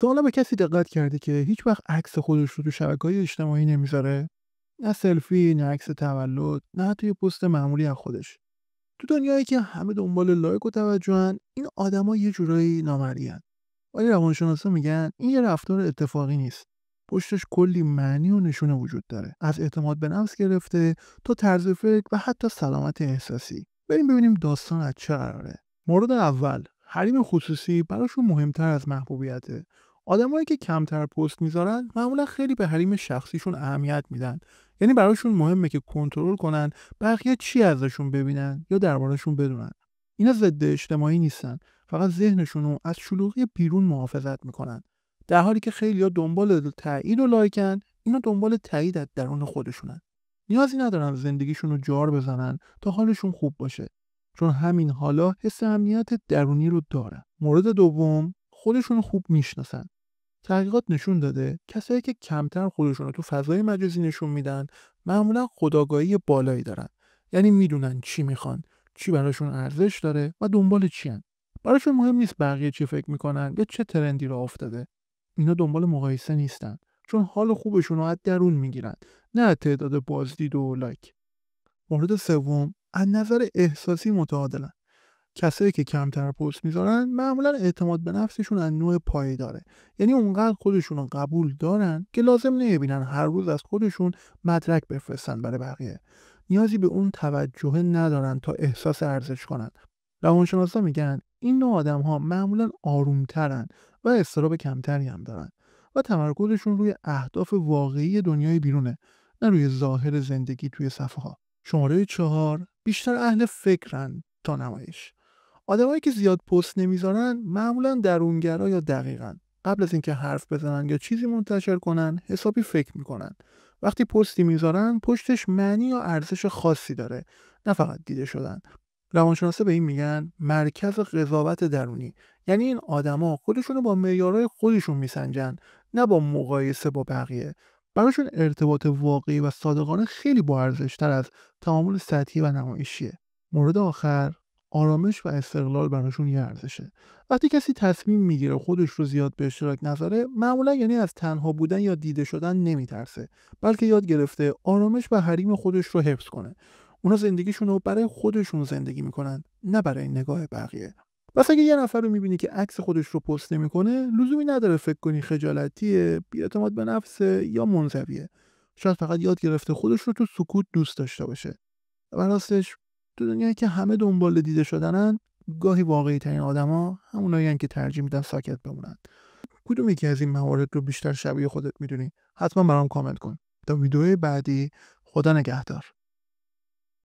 تا حالا به کسی دقت کردی که هیچ وقت عکس خودش رو تو شبکه‌های اجتماعی نمیذاره؟ نه سلفی، نه عکس تولد، نه حتی یه پست معمولی از خودش. تو دنیایی که همه دنبال لایک و توجهن، این آدما یه جورایی نامرئین. ولی روانشناسا میگن این یه رفتار اتفاقی نیست. پشتش کلی معنی و نشونه وجود داره. از اعتماد به نفس گرفته تا طرز فکر و حتی سلامت احساسی. بریم ببینیم داستان از چه قراره. مورد اول، حریم خصوصی براشون مهمتر از محبوبیته. آدمایی که کمتر پست میذارن معمولا خیلی به حریم شخصیشون اهمیت میدن. یعنی براشون مهمه که کنترل کنن بقیه چی ازشون ببینن یا دربارشون بدونن. اینا ضد اجتماعی نیستن. فقط ذهنشونو از شلوغی بیرون محافظت میکنن. در حالی که خیلی‌ها دنبال تایید و لایکن، اینا دنبال تایید از درون خودشونن. نیازی ندارن زندگیشونو جار بزنن تا حالشون خوب باشه. چون همین حالا حس امنیت درونی رو دارن. مورد دوم، خودشونو خوب میشناسن. تحقیقات نشون داده کسایی که کمتر خودشون رو تو فضای مجازی نشون میدن معمولا خودآگاهی بالایی دارن. یعنی میدونن چی میخوان، چی براشون ارزش داره و دنبال چی هن. براشون مهم نیست بقیه چی فکر میکنن یا چه ترندی راه افتاده. اینا دنبال مقایسه نیستن، چون حال خوبشون رو از درون میگیرن، نه از تعداد بازدید و لایک. مورد سوم، از نظر احساسی متعادلن. کسایی که کمتر پست میذارن معمولا اعتماد به نفسشون از نوع پایداره. یعنی اونقدر خودشون رو قبول دارن که لازم نمیبینن هر روز از خودشون مدرک بفرستن برای بقیه. نیازی به اون توجه ندارن تا احساس ارزش کنن. روانشناسا میگن این نوع آدم ها معمولا آرومترن و اضطراب کمتری هم دارن و تمرکزشون روی اهداف واقعی دنیای بیرونه، نه روی ظاهر زندگی توی صفحه ها. شماره 4، بیشتر اهل فکرن تا نمایش. آدمایی که زیاد پست نمیذارن معمولا درونگرا یا دقیقن. قبل از اینکه حرف بزنن یا چیزی منتشر کنن حسابی فکر میکنن. وقتی پستی میذارن پشتش معنی یا ارزش خاصی داره، نه فقط دیده شدن. روانشناسا به این میگن مرکز قضاوت درونی. یعنی این آدما خودشونو با معیارهای خودشون میسنجن، نه با مقایسه با بقیه. براشون ارتباط واقعی و صادقانه خیلی با ارزش‌تر از تعامل سطحی و نمایشیه. مورد آخر، آرامش و استقلال براشون یه ارزشه. وقتی کسی تصمیم میگیره خودش رو زیاد به اشتراک نذاره، معمولا یعنی از تنها بودن یا دیده شدن نمیترسه، بلکه یاد گرفته آرامش و حریم خودش رو حفظ کنه. اونا زندگیشون رو برای خودشون زندگی میکنن، نه برای نگاه بقیه. پس اگه یه نفر رو میبینی که عکس خودش رو پست نمیکنه، لزومی نداره فکر کنی خجالتیه، بی‌اعتماد به نفسه یا منزویه. شاید فقط یاد گرفته خودش رو تو سکوت دوست داشته باشه. و راستش تو دنیایی که همه دنبال دیده شدنن، گاهی واقعی ترین آدما همونایین که ترجیح میدن ساکت بمونن. کدوم یکی از این موارد رو بیشتر شبیه خودت میدونی؟ حتما برام کامنت کن. تا ویدیوی بعدی، خدا نگهدار.